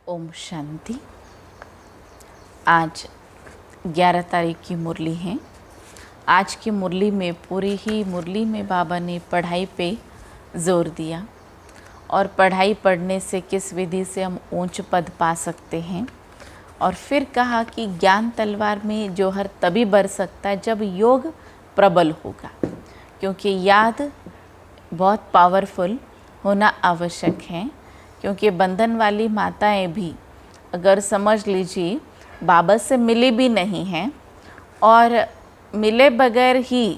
ओम शांति। आज 11 तारीख की मुरली है। आज की मुरली में पूरी ही मुरली में बाबा ने पढ़ाई पे ज़ोर दिया और पढ़ाई पढ़ने से किस विधि से हम ऊंच पद पा सकते हैं। और फिर कहा कि ज्ञान तलवार में जौहर तभी बर सकता है जब योग प्रबल होगा, क्योंकि याद बहुत पावरफुल होना आवश्यक है। क्योंकि बंधन वाली माताएं भी अगर समझ लीजिए बाबा से मिली भी नहीं हैं और मिले बगैर ही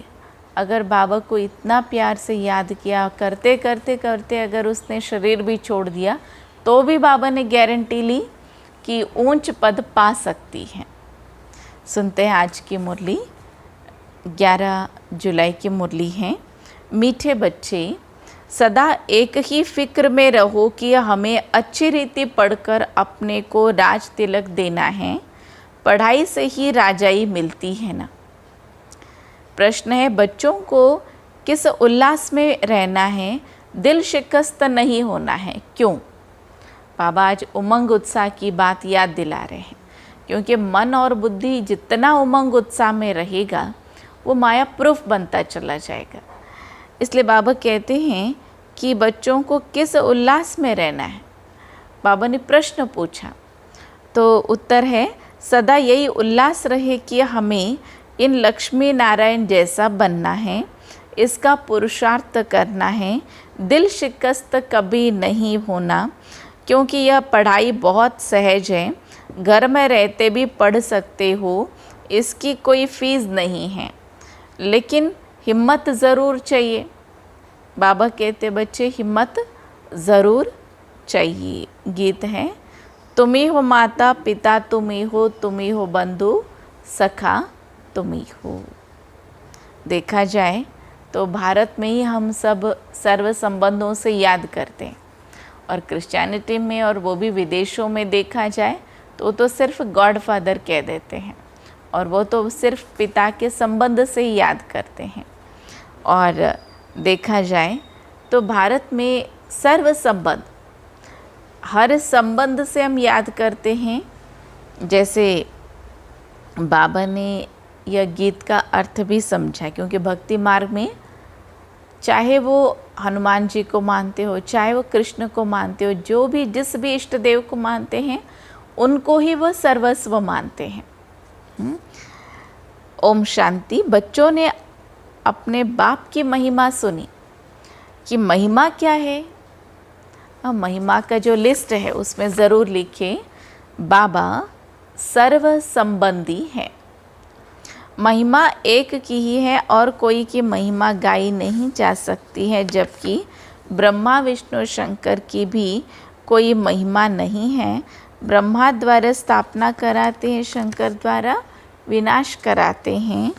अगर बाबा को इतना प्यार से याद किया, करते करते करते अगर उसने शरीर भी छोड़ दिया तो भी बाबा ने गारंटी ली कि ऊंच पद पा सकती हैं। सुनते हैं आज की मुरली। 11 जुलाई की मुरली है। मीठे बच्चे, सदा एक ही फिक्र में रहो कि हमें अच्छी रीति पढ़कर अपने को राज तिलक देना है। पढ़ाई से ही राजाई मिलती है ना। प्रश्न है, बच्चों को किस उल्लास में रहना है, दिल शिकस्त नहीं होना है, क्यों? बाबा आज उमंग उत्साह की बात याद दिला रहे हैं, क्योंकि मन और बुद्धि जितना उमंग उत्साह में रहेगा वो माया प्रूफ बनता चला जाएगा। इसलिए बाबा कहते हैं कि बच्चों को किस उल्लास में रहना है। बाबा ने प्रश्न पूछा तो उत्तर है, सदा यही उल्लास रहे कि हमें इन लक्ष्मी नारायण जैसा बनना है, इसका पुरुषार्थ करना है। दिल शिकस्त कभी नहीं होना, क्योंकि यह पढ़ाई बहुत सहज है। घर में रहते भी पढ़ सकते हो, इसकी कोई फीस नहीं है, लेकिन हिम्मत ज़रूर चाहिए। बाबा कहते बच्चे हिम्मत ज़रूर चाहिए। गीत है, तुम ही हो माता पिता, तुम ही हो बंधु सखा, तुम ही हो। देखा जाए तो भारत में ही हम सब सर्व संबंधों से याद करते हैं, और क्रिश्चियनिटी में और वो भी विदेशों में देखा जाए तो सिर्फ गॉड फादर कह देते हैं, और वो तो सिर्फ पिता के संबंध से ही याद करते हैं। और देखा जाए तो भारत में सर्व संबंध, हर संबंध से हम याद करते हैं। जैसे बाबा ने यह गीत का अर्थ भी समझा, क्योंकि भक्ति मार्ग में चाहे वो हनुमान जी को मानते हो, चाहे वो कृष्ण को मानते हो, जो भी जिस भी इष्ट देव को मानते हैं उनको ही वो सर्वस्व मानते हैं। ओम शांति। बच्चों ने अपने बाप की महिमा सुनी कि महिमा क्या है। महिमा का जो लिस्ट है उसमें ज़रूर लिखे, बाबा सर्व संबंधी है। महिमा एक की ही है और कोई की महिमा गाई नहीं जा सकती है, जबकि ब्रह्मा विष्णु शंकर की भी कोई महिमा नहीं है। ब्रह्मा द्वारा स्थापना कराते हैं, शंकर द्वारा विनाश कराते हैं,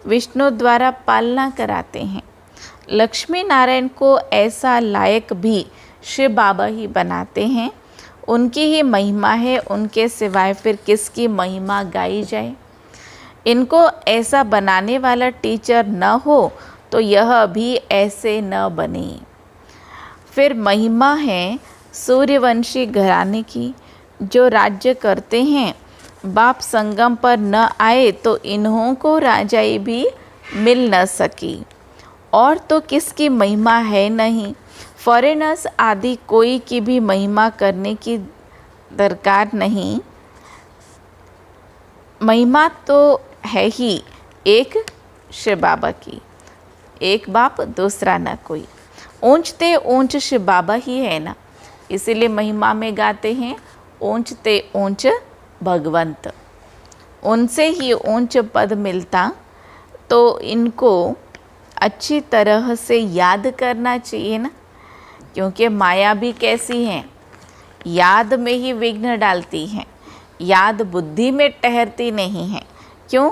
विष्णु द्वारा पालना कराते हैं। लक्ष्मी नारायण को ऐसा लायक भी शिव बाबा ही बनाते हैं। उनकी ही महिमा है, उनके सिवाय फिर किसकी महिमा गाई जाए। इनको ऐसा बनाने वाला टीचर न हो तो यह भी ऐसे न बने। फिर महिमा है सूर्यवंशी घराने की, जो राज्य करते हैं। बाप संगम पर न आए तो इन्हों को राजाई भी मिल न सकी। और तो किसकी महिमा है नहीं। फॉरेनर्स आदि कोई की भी महिमा करने की दरकार नहीं। महिमा तो है ही एक शिव बाबा की, एक बाप दूसरा न कोई। ऊंचते ऊंच शिव बाबा ही है ना, इसीलिए महिमा में गाते हैं, ऊंचते ऊंच भगवंत। उनसे ही ऊंच पद मिलता, तो इनको अच्छी तरह से याद करना चाहिए ना। क्योंकि माया भी कैसी है, याद में ही विघ्न डालती है, याद बुद्धि में ठहरती नहीं है। क्यों?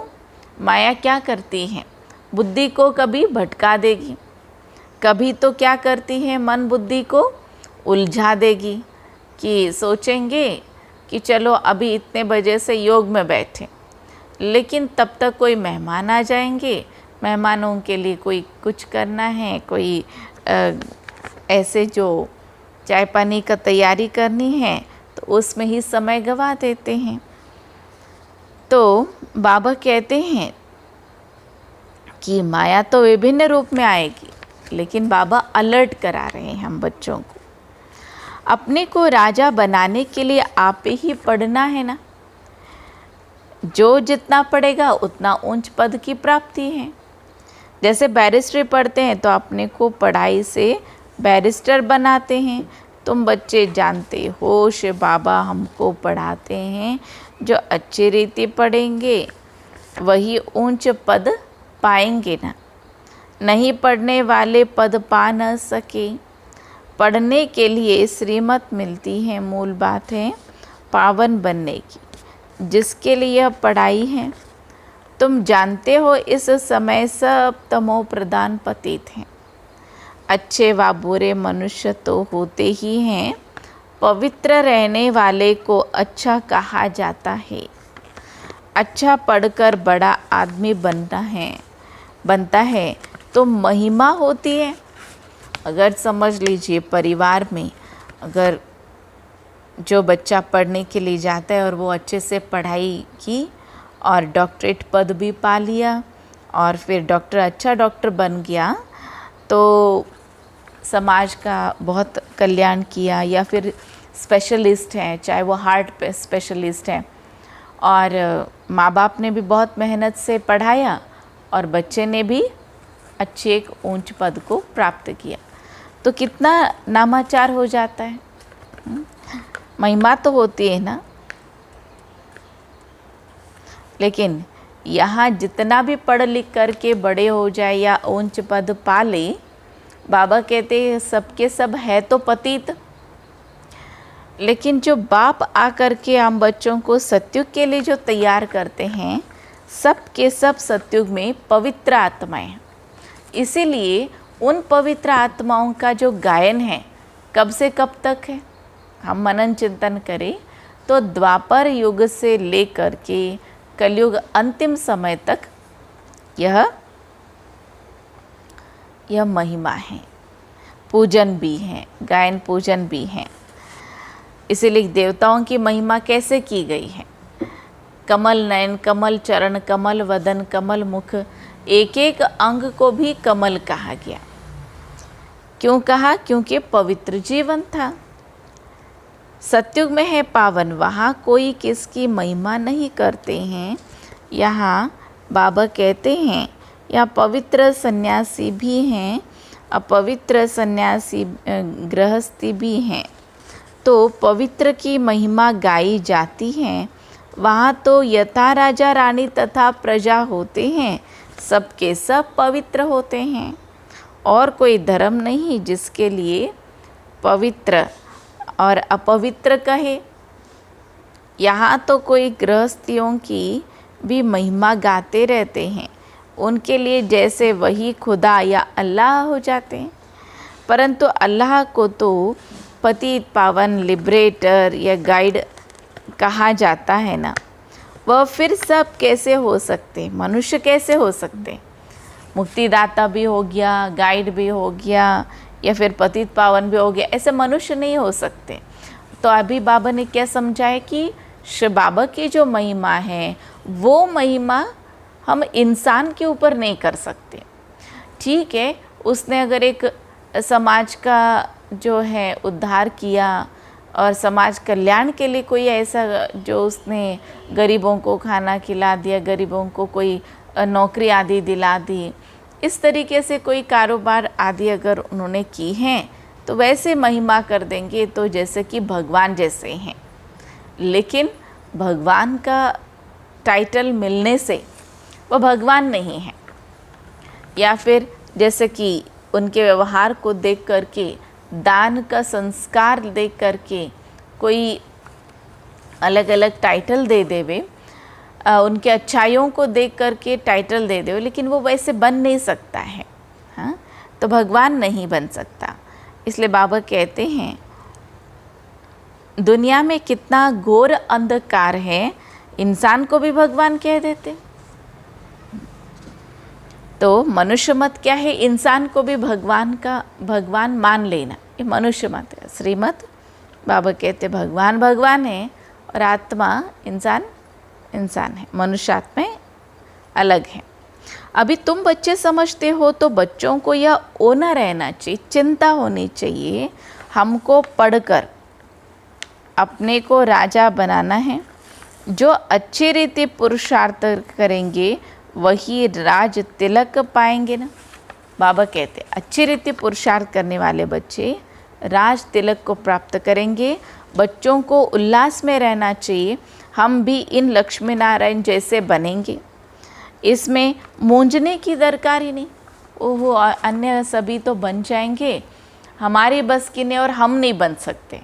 माया क्या करती है, बुद्धि को कभी भटका देगी, कभी तो क्या करती है, मन बुद्धि को उलझा देगी कि सोचेंगे कि चलो अभी इतने बजे से योग में बैठे, लेकिन तब तक कोई मेहमान आ जाएंगे, मेहमानों के लिए कोई कुछ करना है, कोई ऐसे जो चाय पानी का तैयारी करनी है, तो उसमें ही समय गंवा देते हैं। तो बाबा कहते हैं कि माया तो विभिन्न रूप में आएगी, लेकिन बाबा अलर्ट करा रहे हैं हम बच्चों को। अपने को राजा बनाने के लिए आप ही पढ़ना है ना। जो जितना पढ़ेगा उतना ऊंच पद की प्राप्ति है। जैसे बैरिस्ट्री पढ़ते हैं तो अपने को पढ़ाई से बैरिस्टर बनाते हैं। तुम बच्चे जानते हो शिव बाबा हमको पढ़ाते हैं, जो अच्छी रीति पढ़ेंगे वही ऊंच पद पाएंगे ना। नहीं पढ़ने वाले पद पा न सके। पढ़ने के लिए श्रीमत मिलती है, मूल बात है पावन बनने की, जिसके लिए यह पढ़ाई है। तुम जानते हो इस समय सब तमो प्रधान पतित हैं। अच्छे व बुरे मनुष्य तो होते ही हैं। पवित्र रहने वाले को अच्छा कहा जाता है। अच्छा पढ़कर बड़ा आदमी बनता है तो महिमा होती है। अगर समझ लीजिए परिवार में अगर जो बच्चा पढ़ने के लिए जाता है और वो अच्छे से पढ़ाई की और डॉक्टरेट पद भी पा लिया और फिर अच्छा डॉक्टर बन गया, तो समाज का बहुत कल्याण किया। या फिर स्पेशलिस्ट हैं, चाहे वो हार्ट पे स्पेशलिस्ट हैं, और माँ बाप ने भी बहुत मेहनत से पढ़ाया और बच्चे ने भी अच्छे एक ऊंच पद को प्राप्त किया, तो कितना नामाचार हो जाता है। महिमा तो होती है ना। लेकिन यहाँ जितना भी पढ़ लिख करके बड़े हो जाए या ऊंच पद पा ले, बाबा कहते हैं सबके सब है तो पतित। लेकिन जो बाप आकर के हम बच्चों को सत्युग के लिए जो तैयार करते हैं, सब के सब सत्युग में पवित्र आत्माएं हैं। इसीलिए उन पवित्र आत्माओं का जो गायन है कब से कब तक है, हम मनन चिंतन करें तो द्वापर युग से लेकर के कलयुग अंतिम समय तक यह महिमा है, पूजन भी है, गायन पूजन भी है। इसीलिए देवताओं की महिमा कैसे की गई है। कमल नयन, कमल चरण, कमल वदन, कमल मुख, एक एक अंग को भी कमल कहा गया। क्यों कहा? क्योंकि पवित्र जीवन था। सत्युग में है पावन, वहाँ कोई किसकी महिमा नहीं करते हैं। यहाँ बाबा कहते हैं यहाँ पवित्र सन्यासी भी हैं, अपवित्र सन्यासी गृहस्थी भी हैं। तो पवित्र की महिमा गाई जाती है। वहाँ तो यथा राजा रानी तथा प्रजा होते हैं, सबके सब पवित्र होते हैं। और कोई धर्म नहीं जिसके लिए पवित्र और अपवित्र कहे। यहाँ तो कोई गृहस्थियों की भी महिमा गाते रहते हैं। उनके लिए जैसे वही खुदा या अल्लाह हो जाते हैं। परंतु अल्लाह को तो पतित पावन लिबरेटर या गाइड कहा जाता है ना। वह फिर सब कैसे हो सकते, मनुष्य कैसे हो सकते? मुक्तिदाता भी हो गया, गाइड भी हो गया, या फिर पतित पावन भी हो गया, ऐसे मनुष्य नहीं हो सकते। तो अभी बाबा ने क्या समझाया कि शिव बाबा की जो महिमा है वो महिमा हम इंसान के ऊपर नहीं कर सकते। ठीक है, उसने अगर एक समाज का जो है उद्धार किया और समाज कल्याण के लिए कोई ऐसा जो उसने गरीबों को खाना खिला दिया, गरीबों को कोई नौकरी आदि दिला दी, इस तरीके से कोई कारोबार आदि अगर उन्होंने की हैं तो वैसे महिमा कर देंगे, तो जैसे कि भगवान जैसे हैं। लेकिन भगवान का टाइटल मिलने से वह भगवान नहीं है। या फिर जैसे कि उनके व्यवहार को देख करके, दान का संस्कार देख करके कोई अलग अलग टाइटल दे देवे, उनके अच्छाइयों को देख करके टाइटल दे देवे, लेकिन वो वैसे बन नहीं सकता है। हाँ, तो भगवान नहीं बन सकता। इसलिए बाबा कहते हैं दुनिया में कितना घोर अंधकार है, इंसान को भी भगवान कह देते। तो मनुष्य मत क्या है, इंसान को भी भगवान मान लेना, ये मनुष्य मत है। श्रीमत बाबा कहते भगवान भगवान है और आत्मा इंसान इंसान है, मनुष्यात्माएं अलग हैं। अभी तुम बच्चे समझते हो तो बच्चों को यह होना रहना चाहिए, चिंता होनी चाहिए, हमको पढ़कर अपने को राजा बनाना है। जो अच्छी रीति पुरुषार्थ करेंगे वही राज तिलक पाएंगे ना। बाबा कहते अच्छी रीति पुरुषार्थ करने वाले बच्चे राज तिलक को प्राप्त करेंगे। बच्चों को उल्लास में रहना चाहिए, हम भी इन लक्ष्मी नारायण जैसे बनेंगे। इसमें मूंझने की दरकार ही नहीं, ओहो अन्य सभी तो बन जाएंगे, हमारी बस की नहीं और हम नहीं बन सकते।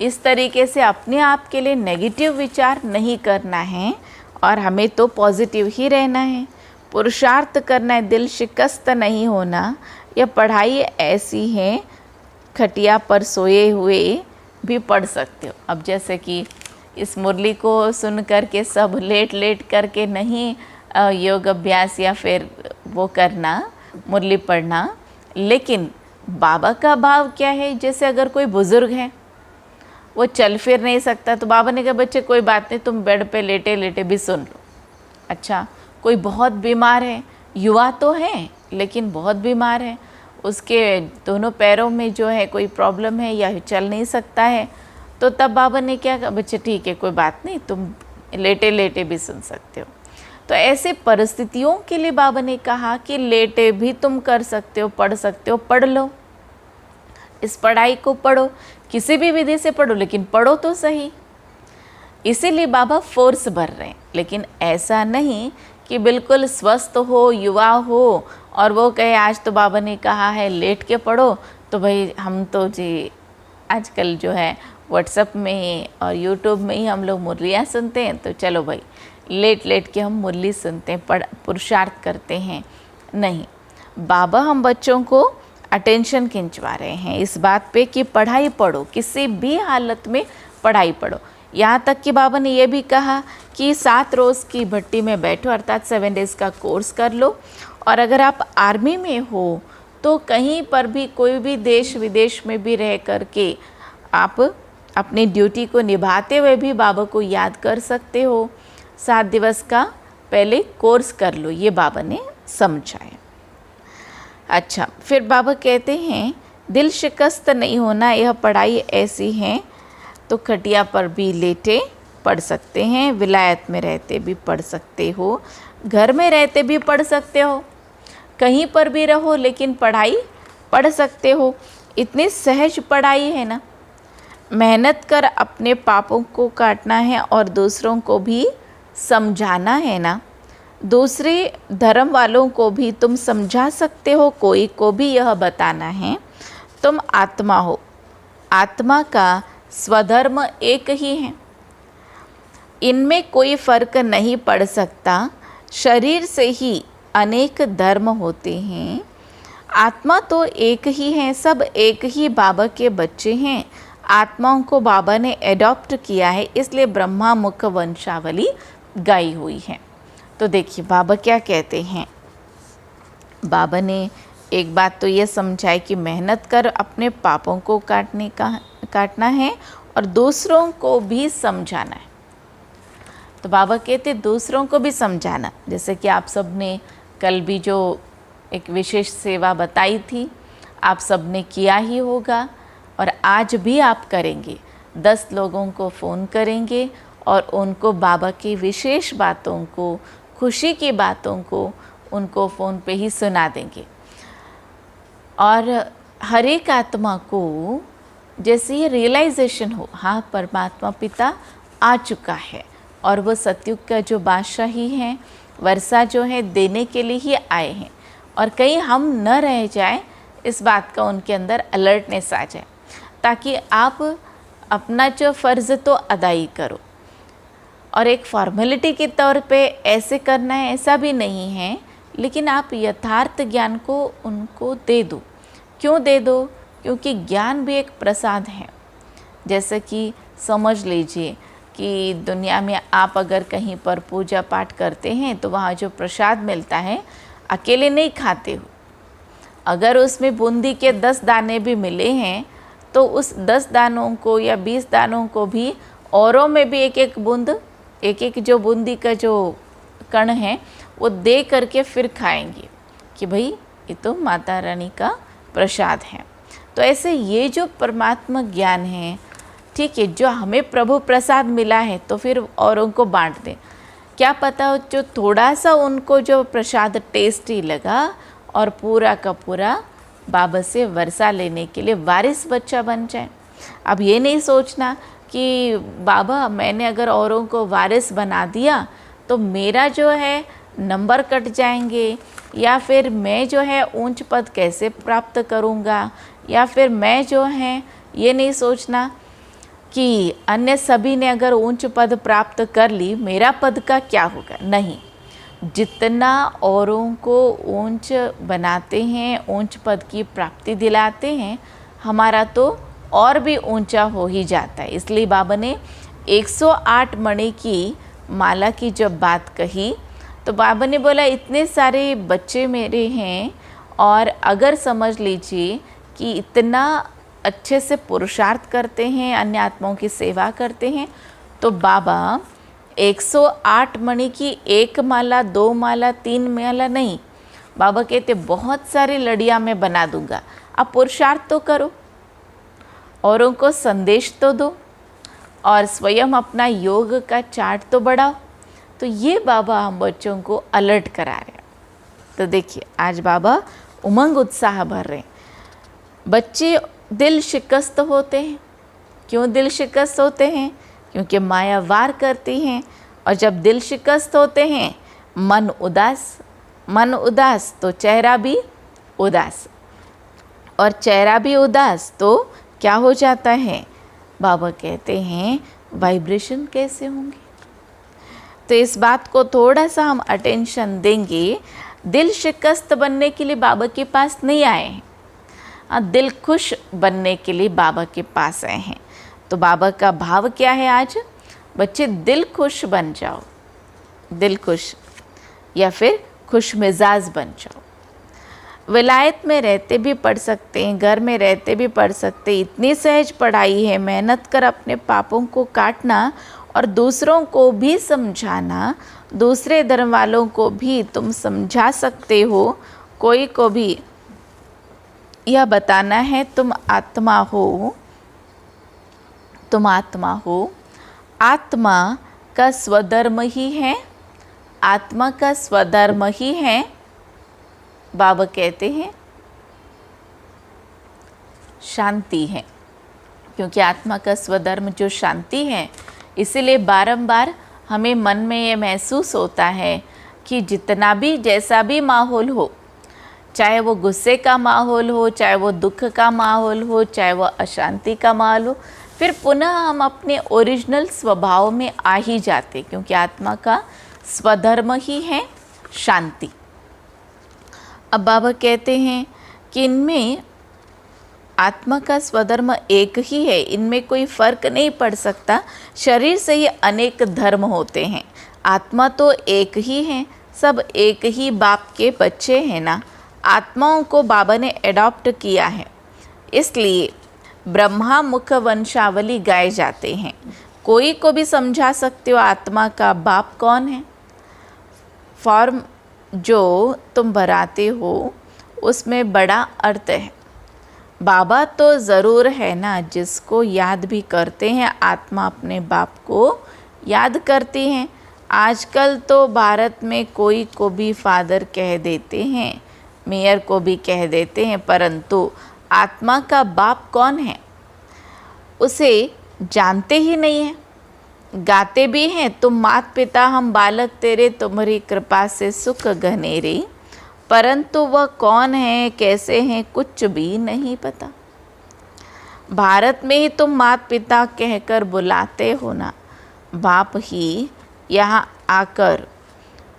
इस तरीके से अपने आप के लिए नेगेटिव विचार नहीं करना है और हमें तो पॉजिटिव ही रहना है, पुरुषार्थ करना है, दिल शिकस्त नहीं होना। यह पढ़ाई ऐसी है, खटिया पर सोए हुए भी पढ़ सकते हो। अब जैसे कि इस मुरली को सुन करके सब लेट लेट करके नहीं योग अभ्यास या फिर वो करना, मुरली पढ़ना, लेकिन बाबा का भाव क्या है। जैसे अगर कोई बुज़ुर्ग है वो चल फिर नहीं सकता तो बाबा ने कहा बच्चे कोई बात नहीं, तुम बेड पे लेटे लेटे भी सुन लो। अच्छा, कोई बहुत बीमार है, युवा तो है लेकिन बहुत बीमार है, उसके दोनों पैरों में जो है कोई प्रॉब्लम है या चल नहीं सकता है, तो तब बाबा ने क्या कहा बच्चे ठीक है कोई बात नहीं, तुम लेटे लेटे भी सुन सकते हो। तो ऐसे परिस्थितियों के लिए बाबा ने कहा कि लेटे भी तुम कर सकते हो, पढ़ सकते हो, पढ़ लो। इस पढ़ाई को पढ़ो, किसी भी विधि से पढ़ो लेकिन पढ़ो तो सही। इसीलिए बाबा फोर्स भर रहे हैं, लेकिन ऐसा नहीं कि बिल्कुल स्वस्थ हो, युवा हो और वो कहे आज तो बाबा ने कहा है लेट के पढ़ो, तो भाई हम तो जी आजकल जो है व्हाट्सएप में और यूट्यूब में ही हम लोग मुरलियाँ सुनते हैं, तो चलो भाई लेट लेट के हम मुरली सुनते हैं, पुरुषार्थ करते हैं। नहीं, बाबा हम बच्चों को अटेंशन खिंचवा रहे हैं इस बात पे कि पढ़ाई पढ़ो, किसी भी हालत में पढ़ाई पढ़ो। यहाँ तक कि बाबा ने ये भी कहा कि 7 रोज़ की भट्टी में बैठो, अर्थात 7 डेज़ का कोर्स कर लो। और अगर आप आर्मी में हो तो कहीं पर भी कोई भी देश विदेश में भी रह करके आप अपनी ड्यूटी को निभाते हुए भी बाबा को याद कर सकते हो। 7 दिवस का पहले कोर्स कर लो, ये बाबा ने समझाया। अच्छा, फिर बाबा कहते हैं दिल शिकस्त नहीं होना, यह पढ़ाई ऐसी है तो खटिया पर भी लेटे पढ़ सकते हैं, विलायत में रहते भी पढ़ सकते हो, घर में रहते भी पढ़ सकते हो, कहीं पर भी रहो लेकिन पढ़ाई पढ़ सकते हो। इतनी सहज पढ़ाई है ना। मेहनत कर अपने पापों को काटना है और दूसरों को भी समझाना है ना। दूसरे धर्म वालों को भी तुम समझा सकते हो, कोई को भी यह बताना है तुम आत्मा हो, आत्मा का स्वधर्म एक ही है, इनमें कोई फर्क नहीं पड़ सकता। शरीर से ही अनेक धर्म होते हैं, आत्मा तो एक ही है, सब एक ही बाबा के बच्चे हैं। आत्माओं को बाबा ने एडॉप्ट किया है, इसलिए ब्रह्मा मुख वंशावली गाई हुई है। तो देखिए बाबा क्या कहते हैं। बाबा ने एक बात तो ये समझाई कि मेहनत कर अपने पापों को काटना है और दूसरों को भी समझाना है। तो बाबा कहते दूसरों को भी समझाना, जैसे कि आप सब ने कल भी जो एक विशेष सेवा बताई थी आप सब ने किया ही होगा और आज भी आप करेंगे। 10 लोगों को फ़ोन करेंगे और उनको बाबा की विशेष बातों को, खुशी की बातों को उनको फ़ोन पे ही सुना देंगे। और हर एक आत्मा को जैसे ये रियलाइजेशन हो, हाँ परमात्मा पिता आ चुका है और वो सतयुग का जो बादशाह ही है, वर्षा जो है देने के लिए ही आए हैं और कहीं हम न रह जाए इस बात का उनके अंदर अलर्टनेस आ जाए, ताकि आप अपना जो फ़र्ज़ तो अदाई करो। और एक फॉर्मेलिटी के तौर पे ऐसे करना है ऐसा भी नहीं है, लेकिन आप यथार्थ ज्ञान को उनको दे दो। क्यों दे दो? क्योंकि ज्ञान भी एक प्रसाद है। जैसे कि समझ लीजिए कि दुनिया में आप अगर कहीं पर पूजा पाठ करते हैं तो वहाँ जो प्रसाद मिलता है अकेले नहीं खाते हो, अगर उसमें बूंदी के 10 दाने भी मिले हैं तो उस 10 दानों को या 20 दानों को भी औरों में भी एक एक बूंद, एक एक जो बूंदी का जो कण है वो दे करके फिर खाएंगे कि भाई ये तो माता रानी का प्रसाद है। तो ऐसे ये जो परमात्मा ज्ञान है, ठीक है, जो हमें प्रभु प्रसाद मिला है तो फिर औरों को बांट दें। क्या पता जो थोड़ा सा उनको जो प्रसाद टेस्टी लगा और पूरा का पूरा बाबा से वर्षा लेने के लिए वारिस बच्चा बन जाए। अब ये नहीं सोचना कि बाबा मैंने अगर औरों को वारिस बना दिया तो मेरा जो है नंबर कट जाएंगे, या फिर मैं जो है ऊंच पद कैसे प्राप्त करूंगा, या फिर मैं जो है ये नहीं सोचना कि अन्य सभी ने अगर ऊंच पद प्राप्त कर ली मेरा पद का क्या होगा। नहीं, जितना औरों को ऊंच बनाते हैं, ऊंच पद की प्राप्ति दिलाते हैं, हमारा तो और भी ऊंचा हो ही जाता है। इसलिए बाबा ने 108 मणि की माला की जब बात कही तो बाबा ने बोला इतने सारे बच्चे मेरे हैं और अगर समझ लीजिए कि इतना अच्छे से पुरुषार्थ करते हैं, अन्य आत्माओं की सेवा करते हैं, तो बाबा 108 मणि की 1 माला 2 माला 3 माला नहीं, बाबा कहते बहुत सारी लड़ियाँ मैं बना दूंगा। आप पुरुषार्थ तो करो, औरों को संदेश तो दो और स्वयं अपना योग का चार्ट तो बढ़ाओ। तो ये बाबा हम बच्चों को अलर्ट करा रहे हैं। तो देखिए आज बाबा उमंग उत्साह भर रहे हैं। बच्चे दिल शिकस्त होते हैं। क्यों दिल शिकस्त होते हैं? क्योंकि माया वार करती हैं, और जब दिल शिकस्त होते हैं मन उदास तो चेहरा भी उदास, और चेहरा भी उदास तो क्या हो जाता है? बाबा कहते हैं वाइब्रेशन कैसे होंगे। तो इस बात को थोड़ा सा हम अटेंशन देंगे। दिल शिकस्त बनने के लिए बाबा के पास नहीं आए हैं, दिल खुश बनने के लिए बाबा के पास आए हैं। तो बाबा का भाव क्या है आज? बच्चे दिल खुश बन जाओ, दिल खुश, या फिर खुश मिजाज बन जाओ। विलायत में रहते भी पढ़ सकते हैं, घर में रहते भी पढ़ सकते हैं। इतनी सहज पढ़ाई है, मेहनत कर अपने पापों को काटना और दूसरों को भी समझाना। दूसरे धर्म वालों को भी तुम समझा सकते हो। कोई को भी यह बताना है तुम आत्मा हो, तुम आत्मा हो। आत्मा का स्वधर्म ही है, आत्मा का स्वधर्म ही है। बाबा कहते हैं शांति है, क्योंकि आत्मा का स्वधर्म जो शांति है, इसीलिए बारंबार हमें मन में ये महसूस होता है कि जितना भी जैसा भी माहौल हो, चाहे वो गुस्से का माहौल हो, चाहे वो दुख का माहौल हो, चाहे वो अशांति का माहौल हो, फिर पुनः हम अपने ओरिजिनल स्वभाव में आ ही जाते, क्योंकि आत्मा का स्वधर्म ही है शांति। अब बाबा कहते हैं कि इनमें आत्मा का स्वधर्म एक ही है, इनमें कोई फर्क नहीं पड़ सकता। शरीर से ही अनेक धर्म होते हैं, आत्मा तो एक ही है, सब एक ही बाप के बच्चे हैं ना। आत्माओं को बाबा ने एडॉप्ट किया है, इसलिए ब्रह्मा मुख वंशावली गाए जाते हैं। कोई को भी समझा सकते हो आत्मा का बाप कौन है। फॉर्म जो तुम भराते हो उसमें बड़ा अर्थ है। बाबा तो ज़रूर है ना, जिसको याद भी करते हैं, आत्मा अपने बाप को याद करती हैं। आजकल तो भारत में कोई को भी फादर कह देते हैं, मेयर को भी कह देते हैं, परंतु आत्मा का बाप कौन है उसे जानते ही नहीं हैं। गाते भी हैं तुम मात पिता हम बालक तेरे, तुम्हारी कृपा से सुख घनेरे, परंतु वह कौन है कैसे हैं कुछ भी नहीं पता। भारत में ही तुम मात पिता कहकर बुलाते हो ना, बाप ही यहाँ आकर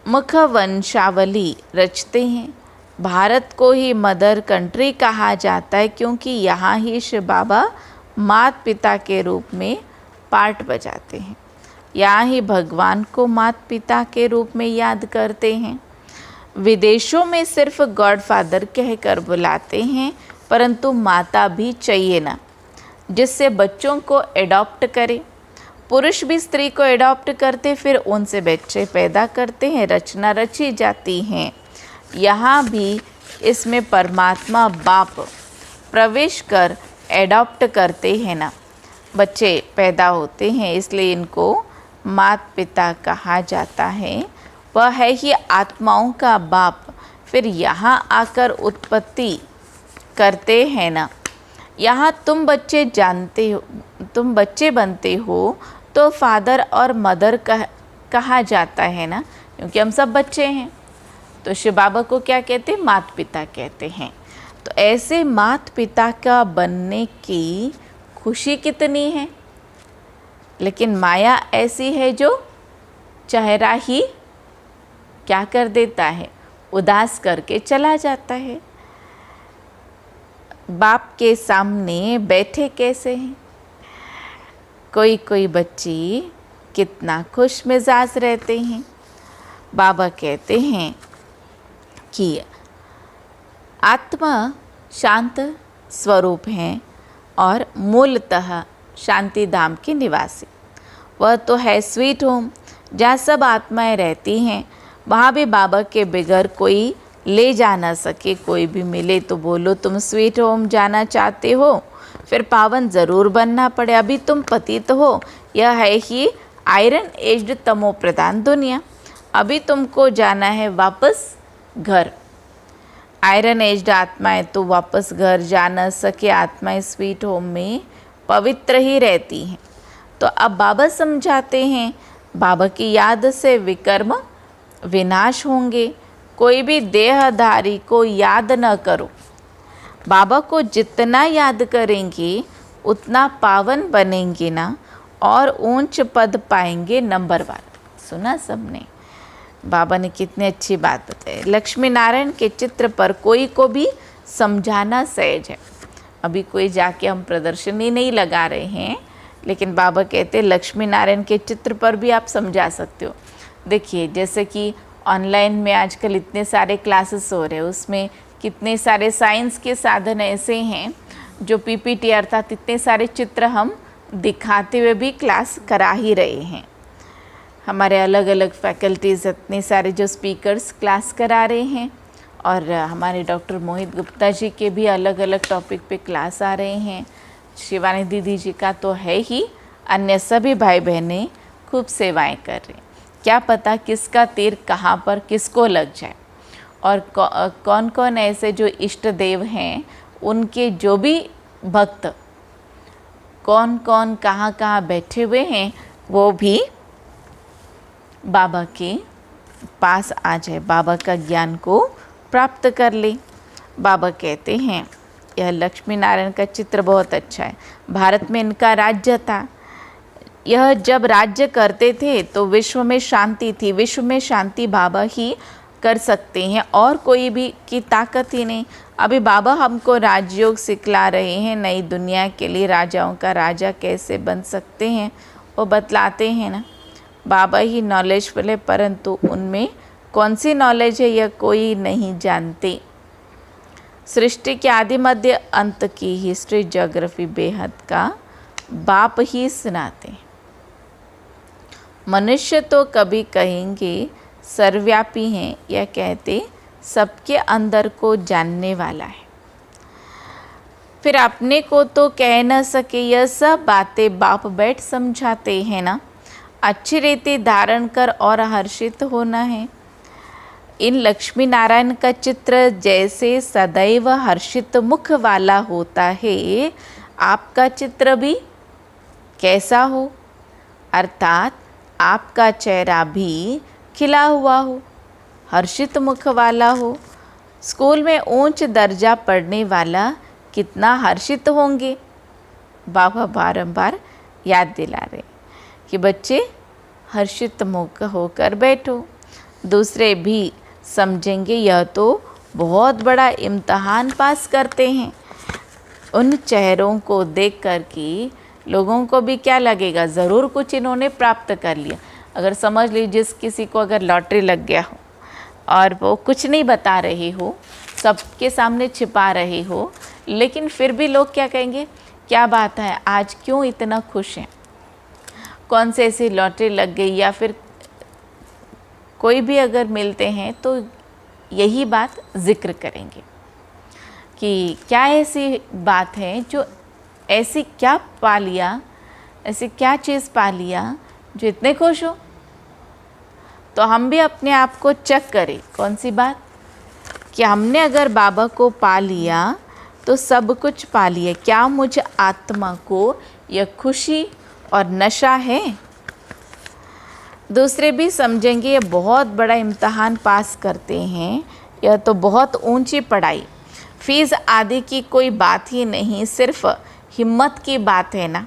मुख वंशावली रचते हैं। भारत को ही मदर कंट्री कहा जाता है, क्योंकि यहाँ ही शिव बाबा मात पिता के रूप में पार्ट बजाते हैं। यहाँ ही भगवान को मात पिता के रूप में याद करते हैं। विदेशों में सिर्फ गॉड फादर कहकर बुलाते हैं, परंतु माता भी चाहिए ना। जिससे बच्चों को एडॉप्ट करे। पुरुष भी स्त्री को एडॉप्ट करते, फिर उनसे बच्चे पैदा करते हैं, रचना रची जाती हैं। यहाँ भी इसमें परमात्मा बाप प्रवेश कर एडॉप्ट करते हैं ना, बच्चे पैदा होते हैं, इसलिए इनको माता पिता कहा जाता है। वह है ही आत्माओं का बाप। फिर यहाँ आकर उत्पत्ति करते हैं ना, यहाँ तुम बच्चे जानते हो, तुम बच्चे बनते हो तो फादर और मदर कहा जाता है ना, क्योंकि हम सब बच्चे हैं। तो शिव बाबा को क्या कहते हैं? माता पिता कहते हैं। तो ऐसे माता पिता का बनने की खुशी कितनी है, लेकिन माया ऐसी है जो चेहरा ही क्या कर देता है, उदास करके चला जाता है। बाप के सामने बैठे कैसे हैं? कोई कोई बच्चे कितना खुश मिजाज रहते हैं। बाबा कहते हैं कि आत्मा शांत स्वरूप हैं और मूलतः शांति धाम के निवासी। वह तो है स्वीट होम, जहाँ सब आत्माएं रहती हैं। वहाँ भी बाबा के बगैर कोई ले जा ना सके। कोई भी मिले तो बोलो तुम स्वीट होम जाना चाहते हो, फिर पावन ज़रूर बनना पड़े। अभी तुम पतित हो, यह है ही आयरन एज्ड तमो प्रधान दुनिया। अभी तुमको जाना है वापस घर। आयरन एज्ड आत्माएं तो वापस घर जा न सके। आत्माएं स्वीट होम में पवित्र ही रहती हैं। तो अब बाबा समझाते हैं, बाबा की याद से विकर्म विनाश होंगे। कोई भी देहधारी को याद न करो। बाबा को जितना याद करेंगे उतना पावन बनेंगे ना, और ऊंच पद पाएंगे नंबर 1। सुना सबने? बाबा ने कितनी अच्छी बात बताई। लक्ष्मी नारायण के चित्र पर कोई को भी समझाना सहज है। अभी कोई जाके हम प्रदर्शनी नहीं लगा रहे हैं, लेकिन बाबा कहते हैं लक्ष्मी नारायण के चित्र पर भी आप समझा सकते हो। देखिए, जैसे कि ऑनलाइन में आजकल इतने सारे क्लासेस हो रहे हैं, उसमें कितने सारे साइंस के साधन ऐसे हैं जो पीपीटी अर्थात इतने सारे चित्र हम दिखाते हुए भी क्लास करा ही रहे हैं। हमारे अलग अलग फैकल्टीज़ इतने सारे जो स्पीकर्स क्लास करा रहे हैं, और हमारे डॉक्टर मोहित गुप्ता जी के भी अलग अलग टॉपिक पे क्लास आ रहे हैं। शिवानी दीदी जी का तो है ही, अन्य सभी भाई बहनें खूब सेवाएं कर रहे हैं। क्या पता किसका तीर कहाँ पर किसको लग जाए, और कौन कौन ऐसे जो इष्ट देव हैं, उनके जो भी भक्त कौन कौन कहाँ कहाँ बैठे हुए हैं, वो भी बाबा के पास आ जाए, बाबा का ज्ञान को प्राप्त कर ले। बाबा कहते हैं, यह लक्ष्मी नारायण का चित्र बहुत अच्छा है। भारत में इनका राज्य था। यह जब राज्य करते थे तो विश्व में शांति थी। विश्व में शांति बाबा ही कर सकते हैं, और कोई भी की ताकत ही नहीं। अभी बाबा हमको राजयोग सिखला रहे हैं। नई दुनिया के लिए राजाओं का राजा कैसे बन सकते हैं वो बतलाते हैं ना। बाबा ही नॉलेजफुल है, परंतु उनमें कौन सी नॉलेज है यह कोई नहीं जानते। सृष्टि के आदि मध्य अंत की हिस्ट्री ज्योग्राफी बेहद का बाप ही सुनाते हैं। मनुष्य तो कभी कहेंगे सर्वव्यापी हैं, यह कहते सबके अंदर को जानने वाला है। फिर अपने को तो कह न सके, यह सब बातें बाप बैठ समझाते हैं ना। अच्छी रीति धारण कर और हर्षित होना है। इन लक्ष्मी नारायण का चित्र जैसे सदैव हर्षित मुख वाला होता है, आपका चित्र भी कैसा हो, अर्थात आपका चेहरा भी खिला हुआ हो, हर्षित मुख वाला हो। स्कूल में उच्च दर्जा पढ़ने वाला कितना हर्षित होंगे। बाबा बारंबार याद दिला रहे कि बच्चे हर्षित मुख होकर बैठो। दूसरे भी समझेंगे यह तो बहुत बड़ा इम्तहान पास करते हैं। उन चेहरों को देख कर के लोगों को भी क्या लगेगा, ज़रूर कुछ इन्होंने प्राप्त कर लिया। अगर समझ लीजिए जिस किसी को अगर लॉटरी लग गया हो और वो कुछ नहीं बता रहे हो, सबके सामने छिपा रहे हो, लेकिन फिर भी लोग क्या कहेंगे, क्या बात है, आज क्यों इतना खुश हैं, कौन से ऐसी लॉटरी लग गई, या फिर कोई भी अगर मिलते हैं तो यही बात जिक्र करेंगे कि क्या ऐसी बात है, जो ऐसी क्या पा लिया, ऐसी क्या चीज़ पा लिया जो इतने खुश हो। तो हम भी अपने आप को चेक करें, कौन सी बात, कि हमने अगर बाबा को पा लिया तो सब कुछ पा लिया, क्या मुझ आत्मा को यह खुशी और नशा है। दूसरे भी समझेंगे ये बहुत बड़ा इम्तहान पास करते हैं, यह तो बहुत ऊंची पढ़ाई, फीस आदि की कोई बात ही नहीं, सिर्फ हिम्मत की बात है ना।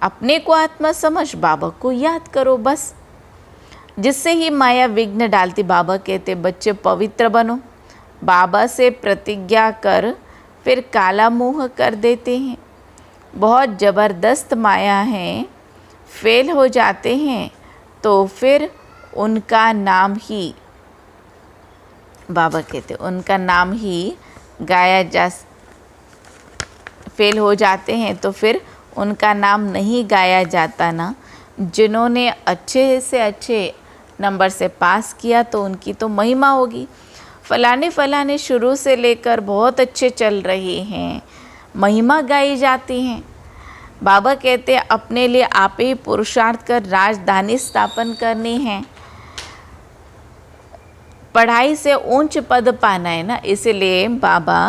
अपने को आत्मा समझ, बाबा को याद करो बस, जिससे ही माया विघ्न डालती। बाबा कहते बच्चे पवित्र बनो, बाबा से प्रतिज्ञा कर फिर काला मुँह कर देते हैं। बहुत ज़बरदस्त माया है, फेल हो जाते हैं तो फिर उनका नाम ही, बाबा कहते उनका नाम ही गाया जा, फेल हो जाते हैं तो फिर उनका नाम नहीं गाया जाता ना। जिन्होंने अच्छे से अच्छे नंबर से पास किया तो उनकी तो महिमा होगी। फलाने फलाने शुरू से लेकर बहुत अच्छे चल रहे हैं, महिमा गाई जाती हैं। बाबा कहते हैं अपने लिए आप ही पुरुषार्थ कर राजधानी स्थापन करनी है, पढ़ाई से ऊंच पद पाना है ना। इसलिए बाबा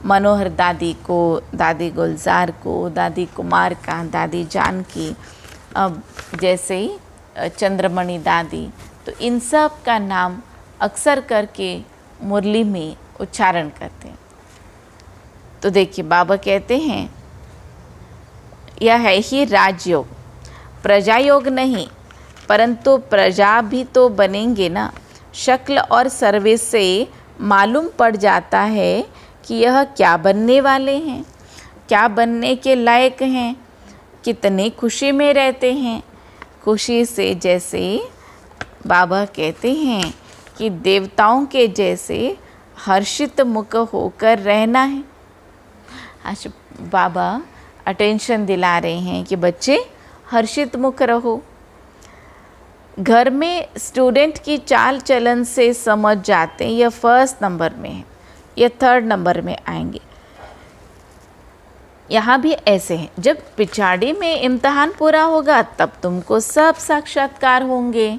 मनोहर दादी को, दादी गुलजार को, दादी कुमार का, दादी जानकी, अब जैसे ही चंद्रमणि दादी, तो इन सब का नाम अक्सर करके मुरली में उच्चारण करते हैं। तो देखिए बाबा कहते हैं यह है ही राजयोग, प्रजा योग नहीं, परंतु प्रजा भी तो बनेंगे ना। शक्ल और सर्विस से मालूम पड़ जाता है कि यह क्या बनने वाले हैं, क्या बनने के लायक हैं, कितने खुशी में रहते हैं। खुशी से जैसे बाबा कहते हैं कि देवताओं के जैसे हर्षित मुख होकर रहना है। आज बाबा अटेंशन दिला रहे हैं कि बच्चे हर्षित मुख रहो। घर में स्टूडेंट की चाल चलन से समझ जाते हैं, यह फर्स्ट नंबर में है, यह थर्ड नंबर में आएंगे। यहाँ भी ऐसे हैं, जब पिछाड़ी में इम्तहान पूरा होगा तब तुमको सब साक्षात्कार होंगे।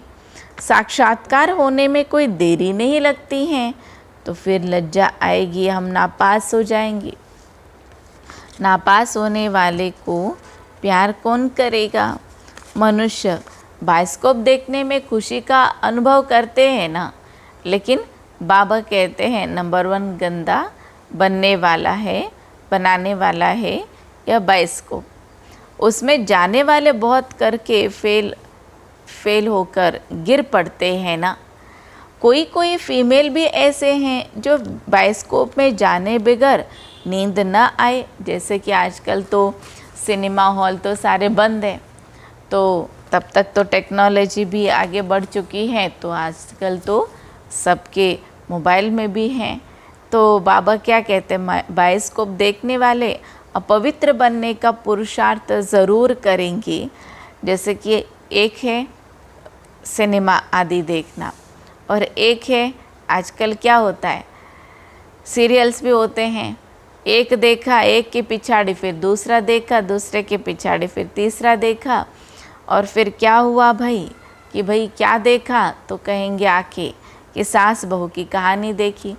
साक्षात्कार होने में कोई देरी नहीं लगती है, तो फिर लज्जा आएगी, हम नापास हो जाएंगे। नापास होने वाले को प्यार कौन करेगा। मनुष्य बाइस्कोप देखने में खुशी का अनुभव करते हैं ना, लेकिन बाबा कहते हैं नंबर 1 गंदा बनने वाला है, बनाने वाला है यह बाइस्कोप। उसमें जाने वाले बहुत करके फेल होकर गिर पड़ते हैं ना। कोई कोई फीमेल भी ऐसे हैं जो बाइस्कोप में जाने बगैर नींद ना आए। जैसे कि आजकल तो सिनेमा हॉल तो सारे बंद हैं, तो तब तक तो टेक्नोलॉजी भी आगे बढ़ चुकी है, तो आजकल तो सबके मोबाइल में भी हैं। तो बाबा क्या कहते हैं, बाइस्कोप देखने वाले अपवित्र बनने का पुरुषार्थ ज़रूर करेंगे। जैसे कि एक है सिनेमा आदि देखना, और एक है आजकल क्या होता है सीरियल्स भी होते हैं। एक देखा, एक के पिछाड़ी फिर दूसरा देखा, दूसरे के पिछाड़ी फिर तीसरा देखा, और फिर क्या हुआ भाई कि भाई क्या देखा, तो कहेंगे आके कि सास बहू की कहानी देखी।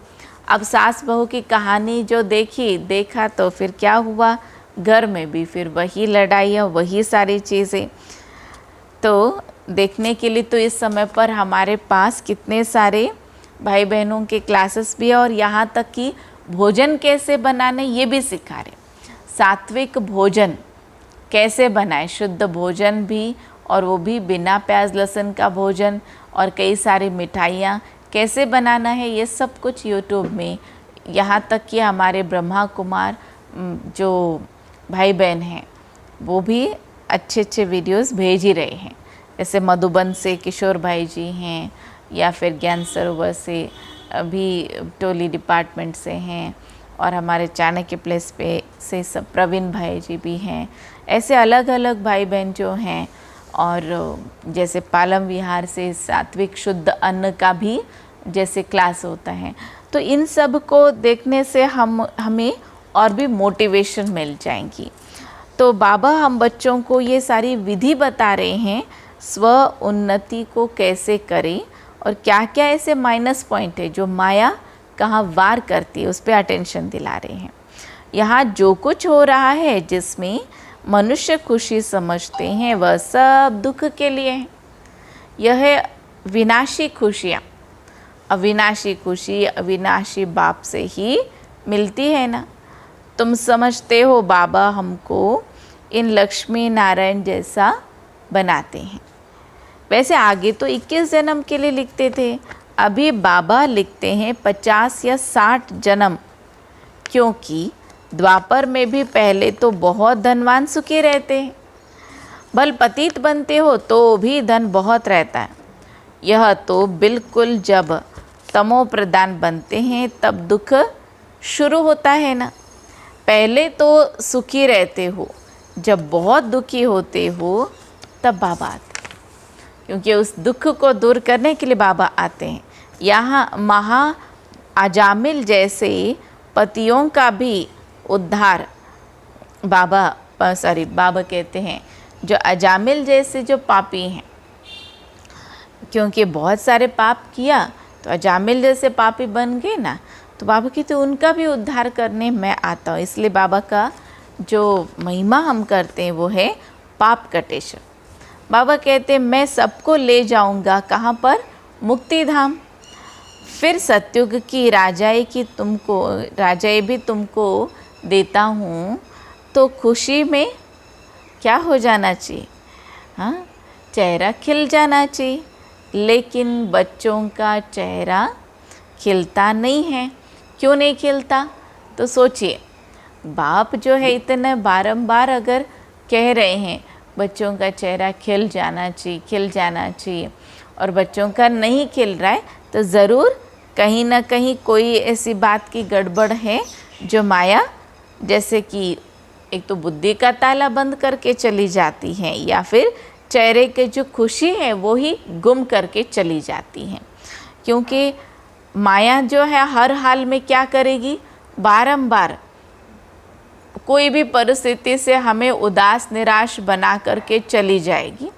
अब सास बहू की कहानी जो देखा तो फिर क्या हुआ, घर में भी फिर वही लड़ाई और वही सारी चीज़ें। तो देखने के लिए तो इस समय पर हमारे पास कितने सारे भाई बहनों के क्लासेस भी है, और यहाँ तक कि भोजन कैसे बनाने ये भी सिखा रहे। सात्विक भोजन कैसे बनाएं, शुद्ध भोजन भी, और वो भी बिना प्याज लहसुन का भोजन, और कई सारी मिठाइयाँ कैसे बनाना है, ये सब कुछ यूट्यूब में। यहाँ तक कि हमारे ब्रह्मा कुमार जो भाई बहन हैं वो भी अच्छे अच्छे वीडियोस भेज ही रहे हैं। जैसे मधुबन से किशोर भाई जी हैं, या फिर ज्ञान सरोवर से अभी टोली डिपार्टमेंट से हैं, और हमारे चाणक्य प्लेस पे से सब प्रवीण भाई जी भी हैं। ऐसे अलग अलग भाई बहन जो हैं, और जैसे पालम विहार से सात्विक शुद्ध अन्न का भी जैसे क्लास होता है, तो इन सब को देखने से हमें और भी मोटिवेशन मिल जाएंगी। तो बाबा हम बच्चों को ये सारी विधि बता रहे हैं स्व उन्नति को कैसे करें, और क्या क्या ऐसे माइनस पॉइंट है जो माया कहाँ वार करती है, उस पर अटेंशन दिला रहे हैं। यहाँ जो कुछ हो रहा है जिसमें मनुष्य खुशी समझते हैं वह सब दुख के लिए है। यह है विनाशी खुशियाँ। अविनाशी खुशी अविनाशी बाप से ही मिलती है ना। तुम समझते हो बाबा हमको इन लक्ष्मी नारायण जैसा बनाते हैं। वैसे आगे तो 21 जन्म के लिए लिखते थे, अभी बाबा लिखते हैं 50 या 60 जन्म, क्योंकि द्वापर में भी पहले तो बहुत धनवान सुखी रहते हैं। भल पतित बनते हो तो भी धन बहुत रहता है। यह तो बिल्कुल जब तमो प्रधान बनते हैं तब दुख शुरू होता है ना। पहले तो सुखी रहते हो, जब बहुत दुखी होते हो तब बाबा आते, क्योंकि उस दुख को दूर करने के लिए बाबा आते हैं। यहाँ महा अजामिल जैसे पतियों का भी उद्धार बाबा कहते हैं, जो अजामिल जैसे जो पापी हैं, क्योंकि बहुत सारे पाप किया तो अजामिल जैसे पापी बन गए ना, तो बाबा कहते उनका भी उद्धार करने मैं आता हूँ। इसलिए बाबा का जो महिमा हम करते हैं वो है पाप कटेश। बाबा कहते मैं सबको ले जाऊंगा कहाँ पर, मुक्ति धाम। फिर सतयुग की राजाई भी तुमको देता हूँ, तो खुशी में क्या हो जाना चाहिए, हाँ, चेहरा खिल जाना चाहिए। लेकिन बच्चों का चेहरा खिलता नहीं है। क्यों नहीं खिलता? तो सोचिए, बाप जो है इतने बारंबार अगर कह रहे हैं बच्चों का चेहरा खिल जाना चाहिए, और बच्चों का नहीं खिल रहा है, तो ज़रूर कहीं ना कहीं कोई ऐसी बात की गड़बड़ है जो माया जैसे कि एक तो बुद्धि का ताला बंद करके चली जाती है, या फिर चेहरे के जो खुशी है वो ही गुम करके चली जाती हैं। क्योंकि माया जो है हर हाल में क्या करेगी, बारंबार कोई भी परिस्थिति से हमें उदास निराश बना करके चली जाएगी।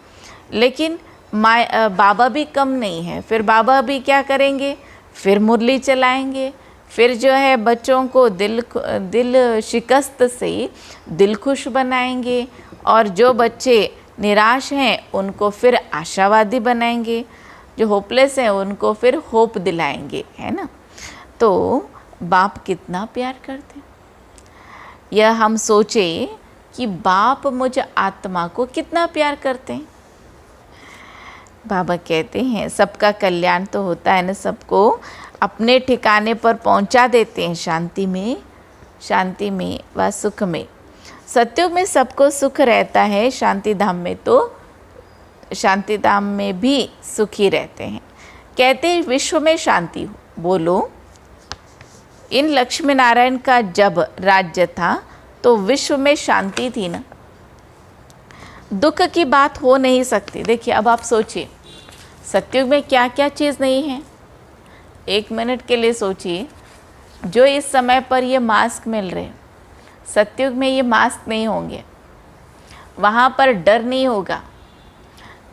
लेकिन बाबा भी कम नहीं है। फिर बाबा भी क्या करेंगे, फिर मुरली चलाएंगे, फिर जो है बच्चों को दिल शिकस्त से दिल खुश बनाएंगे, और जो बच्चे निराश हैं उनको फिर आशावादी बनाएंगे, जो होपलेस हैं उनको फिर होप दिलाएंगे, है ना। तो बाप कितना प्यार करते हैं। यह हम सोचे कि बाप मुझ आत्मा को कितना प्यार करते हैं। बाबा कहते हैं सबका कल्याण तो होता है ना, सबको अपने ठिकाने पर पहुंचा देते हैं, शांति में व सुख में। सत्युग में सबको सुख रहता है, शांति धाम में भी सुखी रहते हैं। कहते हैं विश्व में शांति हो। बोलो, इन लक्ष्मी नारायण का जब राज्य था तो विश्व में शांति थी ना, दुख की बात हो नहीं सकती। देखिए अब आप सोचिए, सत्युग में क्या क्या चीज़ नहीं है। 1 मिनट के लिए सोचिए, जो इस समय पर ये मास्क मिल रहे, सत्युग में ये मास्क नहीं होंगे, वहाँ पर डर नहीं होगा,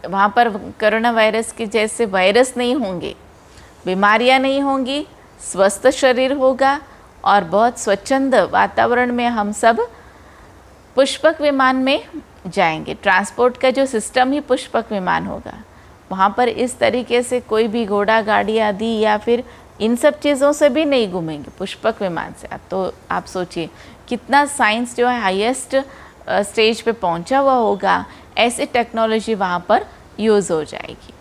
वहाँ पर कोरोना वायरस के जैसे वायरस नहीं होंगे, बीमारियाँ नहीं होंगी, स्वस्थ शरीर होगा, और बहुत स्वच्छंद वातावरण में हम सब पुष्पक विमान में जाएंगे। ट्रांसपोर्ट का जो सिस्टम ही पुष्पक विमान होगा। वहाँ पर इस तरीके से कोई भी घोड़ा गाड़ी आदि या फिर इन सब चीज़ों से भी नहीं घूमेंगे, पुष्पक विमान से। तो आप सोचिए कितना साइंस जो है हाईएस्ट स्टेज पे पहुँचा हुआ होगा, ऐसी टेक्नोलॉजी वहाँ पर यूज़ हो जाएगी।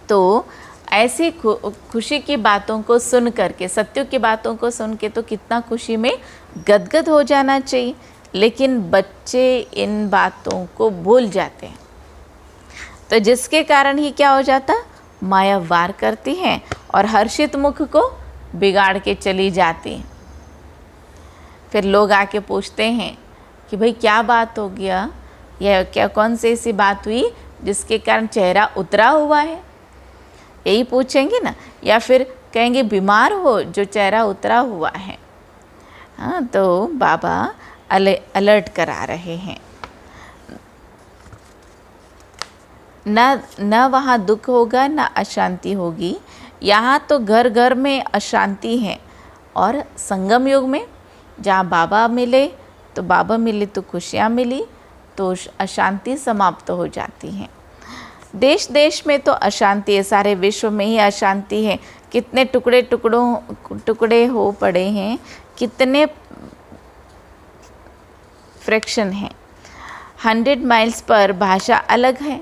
तो ऐसी खुशी की बातों को सुन करके, सत्युग की बातों को सुन के तो कितना खुशी में गदगद हो जाना चाहिए। लेकिन बच्चे इन बातों को भूल जाते हैं, तो जिसके कारण ही क्या हो जाता, माया वार करती हैं और हर्षित मुख को बिगाड़ के चली जाती हैं। फिर लोग आके पूछते हैं कि भाई क्या बात हो गया, या क्या कौन सी ऐसी बात हुई जिसके कारण चेहरा उतरा हुआ है, यही पूछेंगे ना। या फिर कहेंगे बीमार हो जो चेहरा उतरा हुआ है। हाँ, तो बाबा अलर्ट करा रहे हैं। न वहाँ दुख होगा, न अशांति होगी। यहाँ तो घर घर में अशांति है, और संगम युग में जहाँ बाबा मिले तो खुशियाँ मिली, तो अशांति समाप्त हो जाती हैं। देश देश में तो अशांति है, सारे विश्व में ही अशांति है। कितने टुकड़े हो पड़े हैं, कितने फ्रैक्शन हैं। 100 माइल्स पर भाषा अलग है।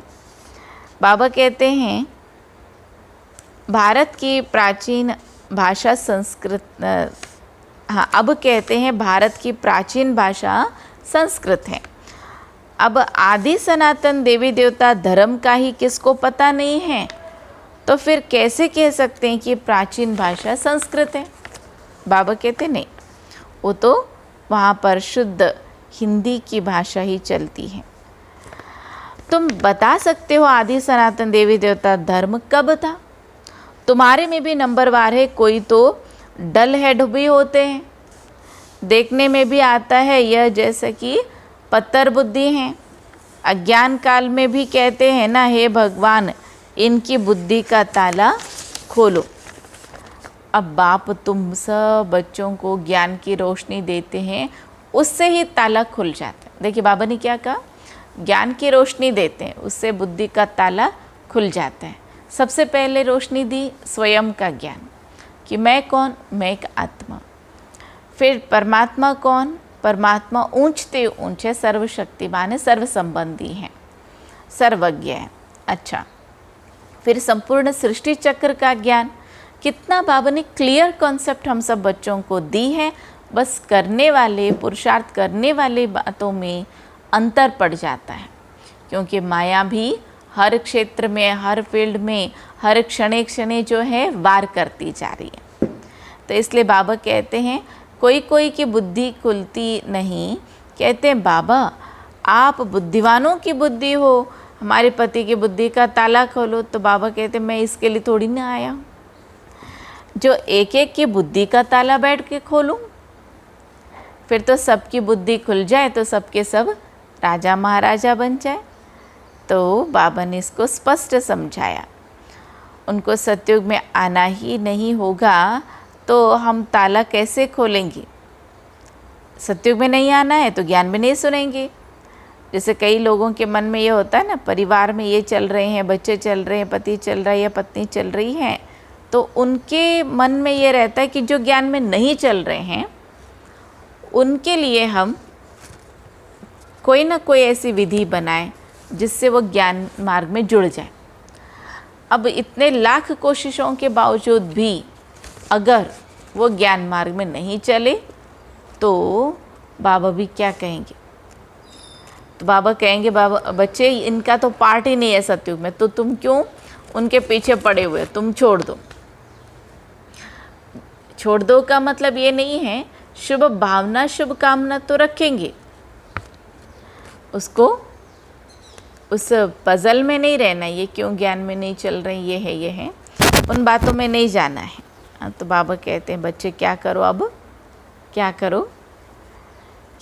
बाबा कहते हैं भारत की प्राचीन भाषा संस्कृत, अब कहते हैं भारत की प्राचीन भाषा संस्कृत है। अब आदि सनातन देवी देवता धर्म का ही किसको पता नहीं है, तो फिर कैसे कह सकते हैं कि प्राचीन भाषा संस्कृत है। बाबा कहते नहीं, वो तो वहाँ पर शुद्ध हिंदी की भाषा ही चलती है। तुम बता सकते हो आदि सनातन देवी देवता धर्म कब था? तुम्हारे में भी नंबरवार है, कोई तो डल हेड भी होते हैं, देखने में भी आता है यह जैसे कि पत्थर बुद्धि हैं। अज्ञान काल में भी कहते हैं ना, हे भगवान इनकी बुद्धि का ताला खोलो। अब बाप तुम सब बच्चों को ज्ञान की रोशनी देते हैं, उससे ही ताला खुल जाता है। देखिए बाबा ने क्या कहा, ज्ञान की रोशनी देते हैं, उससे बुद्धि का ताला खुल जाता है। सबसे पहले रोशनी दी स्वयं का ज्ञान कि मैं कौन, मैं एक आत्मा। फिर परमात्मा कौन, परमात्मा ऊंचते ऊंचे सर्वशक्तिमान है, सर्व संबंधी हैं, सर्वज्ञ है। अच्छा, फिर संपूर्ण सृष्टि चक्र का ज्ञान। कितना बाबा ने क्लियर कॉन्सेप्ट हम सब बच्चों को दी है, बस करने वाले, पुरुषार्थ करने वाले बातों में अंतर पड़ जाता है। क्योंकि माया भी हर क्षेत्र में, हर फील्ड में, हर क्षणे क्षणे जो है वार करती जा रही है। तो इसलिए बाबा कहते हैं कोई कोई की बुद्धि खुलती नहीं। कहते हैं बाबा आप बुद्धिवानों की बुद्धि हो, हमारे पति की बुद्धि का ताला खोलो। तो बाबा कहते मैं इसके लिए थोड़ी ना आया हूँ जो एक एक की बुद्धि का ताला बैठ के खोलूँ। फिर तो सबकी बुद्धि खुल जाए तो सबके सब राजा महाराजा बन जाए। तो बाबा ने इसको स्पष्ट समझाया। उनको सतयुग में आना ही नहीं होगा तो हम ताला कैसे खोलेंगे? सतयुग में नहीं आना है तो ज्ञान में नहीं सुनेंगे। जैसे कई लोगों के मन में ये होता है ना, परिवार में ये चल रहे हैं, बच्चे चल रहे हैं, पति चल रहा है या पत्नी चल रही है, तो उनके मन में ये रहता है कि जो ज्ञान में नहीं चल रहे हैं उनके लिए हम कोई ना कोई ऐसी विधि बनाएं जिससे वो ज्ञान मार्ग में जुड़ जाए। अब इतने लाख कोशिशों के बावजूद भी अगर वो ज्ञान मार्ग में नहीं चले तो बाबा भी क्या कहेंगे? तो बाबा कहेंगे बाबा बच्चे इनका तो पार्ट ही नहीं है सतयुग में, तो तुम क्यों उनके पीछे पड़े हुए, तुम छोड़ दो। छोड़ दो का मतलब ये नहीं है, शुभ भावना शुभ कामना तो रखेंगे, उसको उस पजल में नहीं रहना, ये क्यों ज्ञान में नहीं चल रहे, ये है, उन बातों में नहीं जाना है। तो बाबा कहते हैं बच्चे क्या करो, अब क्या करो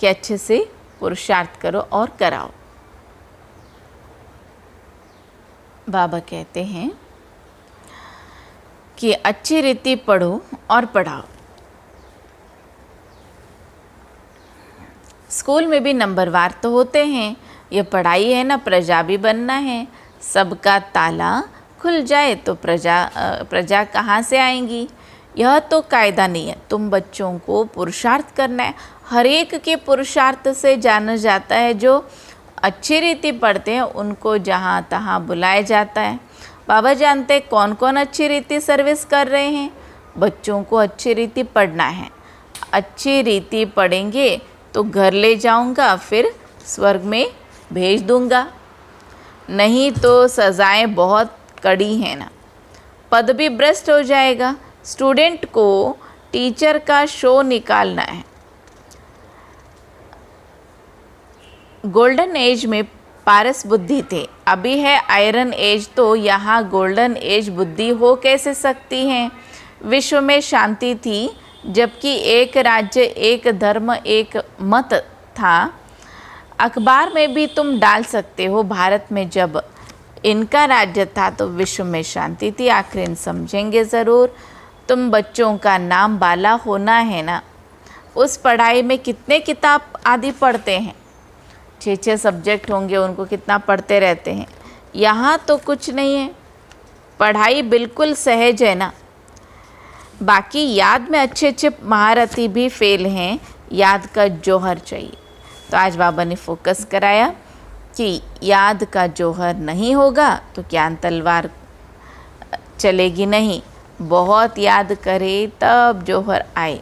कि अच्छे से पुरुषार्थ करो और कराओ। बाबा कहते हैं कि अच्छी रीति पढ़ो और पढ़ाओ। स्कूल में भी नंबरवार तो होते हैं, ये पढ़ाई है ना, प्रजा भी बनना है। सबका ताला खुल जाए तो प्रजा कहाँ से आएंगी? यह तो कायदा नहीं है। तुम बच्चों को पुरुषार्थ करना है। हर एक के पुरुषार्थ से जाना जाता है। जो अच्छी रीति पढ़ते हैं उनको जहाँ तहाँ बुलाया जाता है। बाबा जानते हैं कौन कौन अच्छी रीति सर्विस कर रहे हैं। बच्चों को अच्छी रीति पढ़ना है। अच्छी रीति पढ़ेंगे तो घर ले जाऊंगा, फिर स्वर्ग में भेज दूंगा। नहीं तो सज़ाएं बहुत कड़ी हैं ना, पद भी भ्रष्ट हो जाएगा। स्टूडेंट को टीचर का शो निकालना है। गोल्डन एज में पारस बुद्धि थे, अभी है आयरन एज, तो यहाँ गोल्डन एज बुद्धि हो कैसे सकती है। विश्व में शांति थी, जबकि एक राज्य, एक धर्म, एक मत था। अखबार में भी तुम डाल सकते हो, भारत में जब इनका राज्य था तो विश्व में शांति थी। आखिर समझेंगे ज़रूर। तुम बच्चों का नाम बाला होना है ना, उस पढ़ाई में कितने किताब आदि पढ़ते हैं, 6 सब्जेक्ट होंगे, उनको कितना पढ़ते रहते हैं। यहाँ तो कुछ नहीं है, पढ़ाई बिल्कुल सहज है ना। बाकी याद में अच्छे महारथी भी फेल हैं, याद का जौहर चाहिए। तो आज बाबा ने फोकस कराया कि याद का जौहर नहीं होगा तो ज्ञान तलवार चलेगी नहीं, बहुत याद करे तब जौहर आए।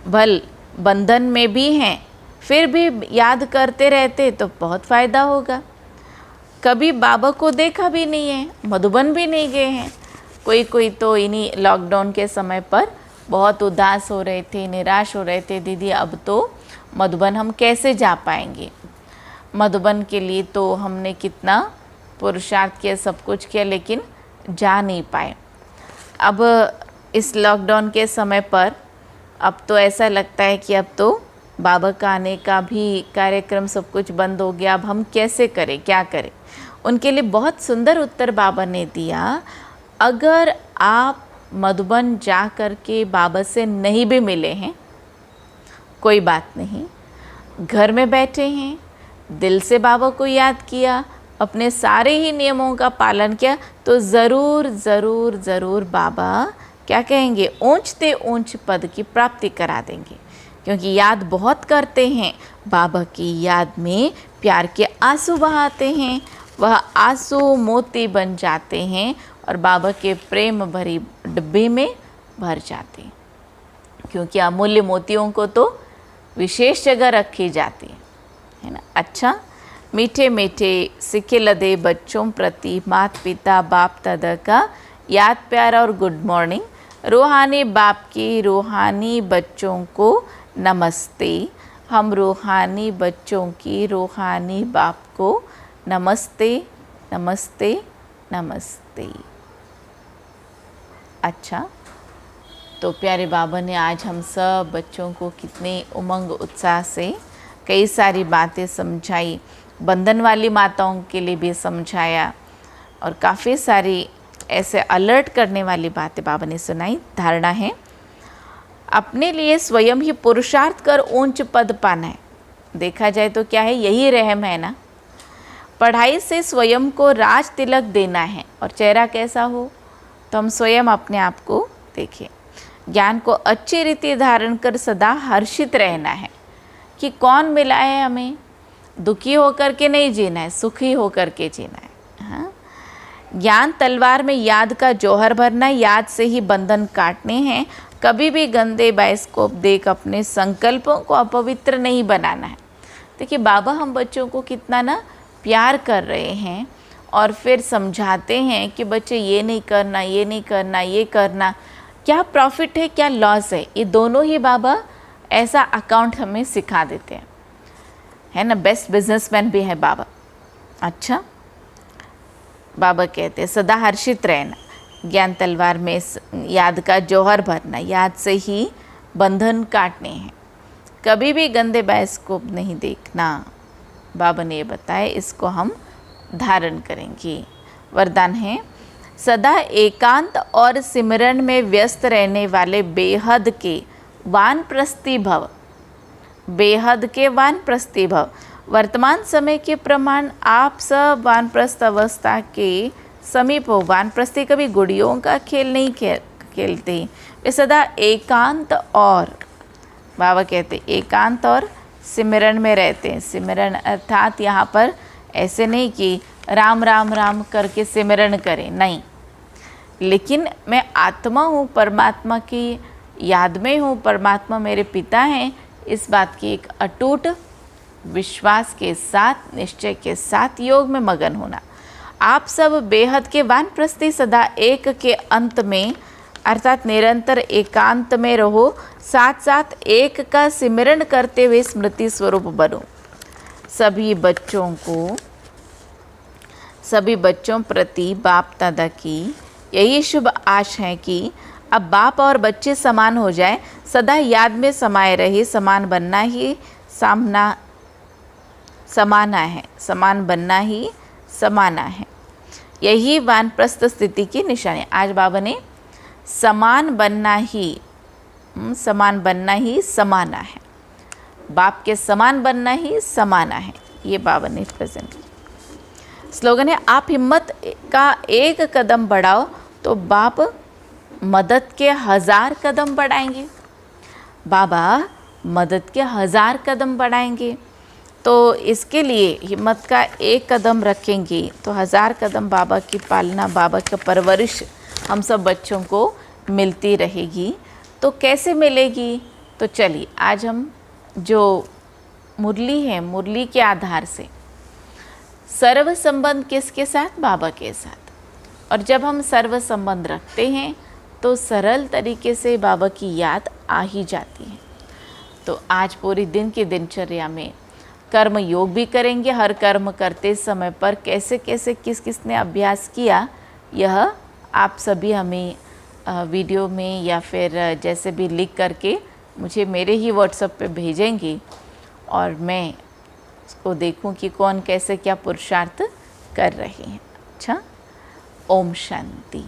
भल बंधन में भी हैं, फिर भी याद करते रहते तो बहुत फ़ायदा होगा। कभी बाबा को देखा भी नहीं है, मधुबन भी नहीं गए हैं। कोई तो इन्हीं लॉकडाउन के समय पर बहुत उदास हो रहे थे, निराश हो रहे थे, दीदी अब तो मधुबन हम कैसे जा पाएंगे। मधुबन के लिए तो हमने कितना पुरुषार्थ किया, सब कुछ किया, लेकिन जा नहीं पाए। अब इस लॉकडाउन के समय पर अब तो ऐसा लगता है कि अब तो बाबा का आने का भी कार्यक्रम सब कुछ बंद हो गया। अब हम कैसे करें, क्या करें। उनके लिए बहुत सुंदर उत्तर बाबा ने दिया। अगर आप मधुबन जा कर के बाबा से नहीं भी मिले हैं, कोई बात नहीं, घर में बैठे हैं, दिल से बाबा को याद किया, अपने सारे ही नियमों का पालन किया, तो ज़रूर ज़रूर ज़रूर बाबा क्या कहेंगे, ऊंचते ऊंच पद की प्राप्ति करा देंगे। क्योंकि याद बहुत करते हैं, बाबा की याद में प्यार के आंसू बहाते हैं, वह आंसू मोती बन जाते हैं और बाबा के प्रेम भरी डिब्बे में भर जाते हैं। क्योंकि अमूल्य मोतियों को तो विशेष जगह रखी जाती है ना। अच्छा, मीठे मीठे सिक्के लदे बच्चों प्रति माता पिता बाप दादा का याद प्यार और गुड मॉर्निंग। रूहानी बाप की रूहानी बच्चों को नमस्ते। हम रूहानी बच्चों की रूहानी बाप को नमस्ते नमस्ते नमस्ते। अच्छा, तो प्यारे बाबा ने आज हम सब बच्चों को कितने उमंग उत्साह से कई सारी बातें समझाई, बंधन वाली माताओं के लिए भी समझाया और काफ़ी सारी ऐसे अलर्ट करने वाली बातें बाबा ने सुनाई। धारणा है, अपने लिए स्वयं ही पुरुषार्थ कर ऊंच पद पाना है। देखा जाए तो क्या है, यही रहम है ना। पढ़ाई से स्वयं को राज तिलक देना है और चेहरा कैसा हो तो हम स्वयं अपने आप को देखें। ज्ञान को अच्छी रीति धारण कर सदा हर्षित रहना है कि कौन मिला है हमें। दुखी होकर के नहीं जीना है, सुखी होकर के जीना है। हाँ, ज्ञान तलवार में याद का जौहर भरना, याद से ही बंधन काटने हैं। कभी भी गंदे बायोस्कोप देख अपने संकल्पों को अपवित्र नहीं बनाना है। देखिए बाबा हम बच्चों को कितना ना प्यार कर रहे हैं और फिर समझाते हैं कि बच्चे ये नहीं करना, ये नहीं करना, ये करना। क्या प्रॉफिट है, क्या लॉस है, ये दोनों ही बाबा ऐसा अकाउंट हमें सिखा देते हैं, है ना। बेस्ट बिजनेसमैन भी है बाबा। अच्छा, बाबा कहते हैं सदा हर्षित रहना, ज्ञान तलवार में याद का जौहर भरना, याद से ही बंधन काटने हैं। कभी भी गंदे बायोस्कोप नहीं देखना, बाबा ने ये बताया, इसको हम धारण करेंगे। वरदान है, सदा एकांत और सिमरन में व्यस्त रहने वाले बेहद के वानप्रस्थी भव, बेहद के वानप्रस्थी भव। वर्तमान समय के प्रमाण आप सब वानप्रस्थ अवस्था के समीप हो। वानप्रस्थी कभी गुड़ियों का खेल नहीं खेलते, वे सदा एकांत और, बाबा कहते एकांत और सिमरन में रहते हैं। सिमरन अर्थात यहाँ पर ऐसे नहीं कि राम राम राम करके सिमरन करें, नहीं, लेकिन मैं आत्मा हूँ, परमात्मा की याद में हूँ, परमात्मा मेरे पिता हैं, इस बात की एक अटूट विश्वास के साथ, निश्चय के साथ योग में मगन होना। आप सब बेहद के वानप्रस्थी सदा एक के अंत में अर्थात निरंतर एकांत में रहो, साथ साथ एक का सिमरन करते हुए स्मृति स्वरूप बनो। सभी बच्चों प्रति बाप दादा की यही शुभ आशा है कि अब बाप और बच्चे समान हो जाए, सदा याद में समाये रहे। समान बनना ही समाना है, समान बनना ही समाना है, यही वानप्रस्थ स्थिति की निशानी। आज बाबा ने समान बनना ही समाना है, बाप के समान बनना ही समाना है, ये बाबा ने प्रेजेंट। स्लोगन है, आप हिम्मत का एक कदम बढ़ाओ तो बाप मदद के 1000 कदम बढ़ाएंगे। बाबा मदद के 1000 कदम बढ़ाएंगे, तो इसके लिए हिम्मत का एक कदम रखेंगे तो 1000 कदम बाबा की पालना, बाबा का परवरिश हम सब बच्चों को मिलती रहेगी। तो कैसे मिलेगी? तो चलिए आज हम जो मुरली है, मुरली के आधार से सर्व संबंध किसके साथ? बाबा के साथ। और जब हम सर्व संबंध रखते हैं तो सरल तरीके से बाबा की याद आ ही जाती है। तो आज पूरी दिन की दिनचर्या में कर्म योग भी करेंगे। हर कर्म करते समय पर कैसे कैसे किसने अभ्यास किया, यह आप सभी हमें वीडियो में या फिर जैसे भी लिख करके मुझे मेरे ही व्हाट्सएप पे भेजेंगे और मैं उसको देखूं कि कौन कैसे क्या पुरुषार्थ कर रहे हैं। अच्छा, ओम शांति।